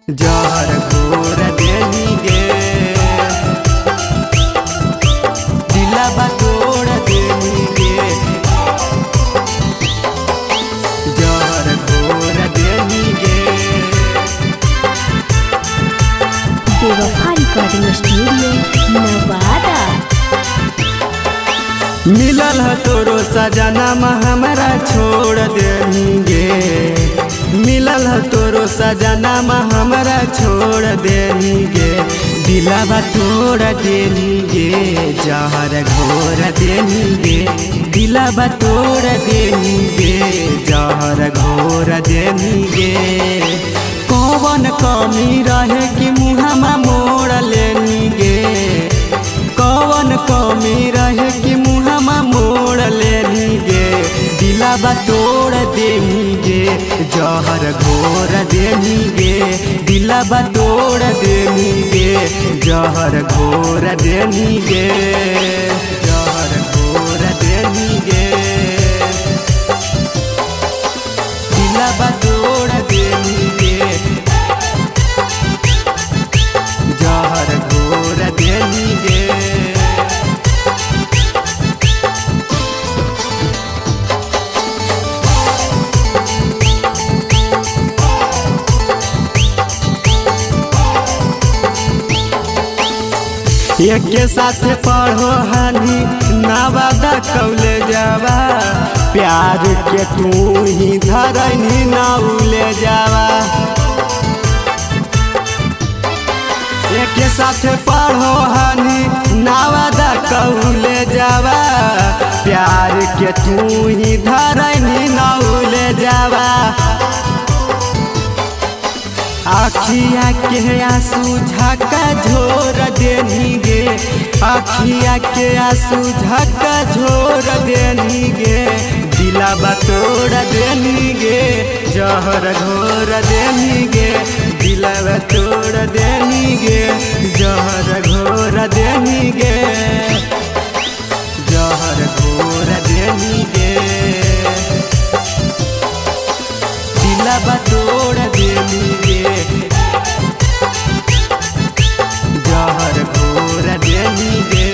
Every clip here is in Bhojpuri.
जहर घोर देनी गे दिलवा तोड़ देनी गे जहर घोर देनी गे। बेवफा रिकॉर्डिंग स्टूडियो नवादा। मिलल है तोरो सजनमा हमरा छोड़ देंगे, मिलल है तोरो सजनमा हमरा छोड़ देंगे, दिलवा तोड़ देंगे जहर घोर देंगे, दिलवा तोड़ देंगे जहर घोर देंगे। कौन कमी रहे कि मुहमा मोड़ लेंगे, कौन कमी रहे कि मुहमा मोड़ लेंगे, दिलवा तोड़ देंगे जहर घोर देंगे, दिलवा तोड़ देंगे जहर घोर देंगे, जहर घोर देंगे दिलवा तोड़ देंगे जहर घोर देंगे। एक के साथ पढ़ो हानि नवादा कॉलेजवा, प्यार के तू ही धरनी नाउले जावा। एक के साथ पढ़ो हानि नवादा कॉलेजवा, प्यार के तू ही धरनी नाउले जावा। आखिया के आंसू झका झोर देंगे, आखिया के आंसू झका झोर देंगे, दिलवा तोड़ देंगे जहर घोर देंगे, दिलवा तोड़ देंगे जहर घोर देंगे, जहर घोर देंगे दिलवा तोड़ देंगे जहर घोर देंगे।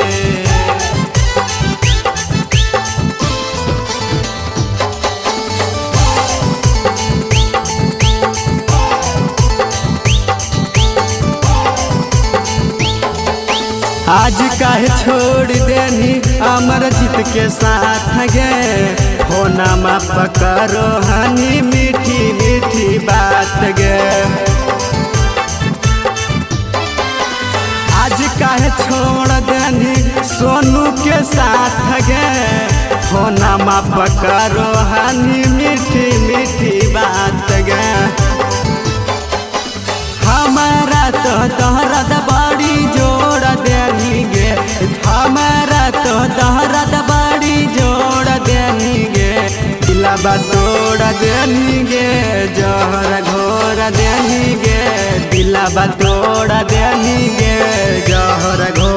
आज काहे छोड़ देनी अमरजीत के साथ गे, होना मा पकड़ो हानि मीठी मीठी बात गे। आज काहे छोड़ देनी सोनू के साथ गे, होना मा पकड़ो हानि मीठी मीठी बात गे। हमारा तो दर्द बड़ी जोड़ देंगे, हमारा तो दर्द बड़ी जोड़ देंगे, दिलवा तोड़ देंगे जहर घोर देंगे, दिलवा तोड़ देंगे जहर घोर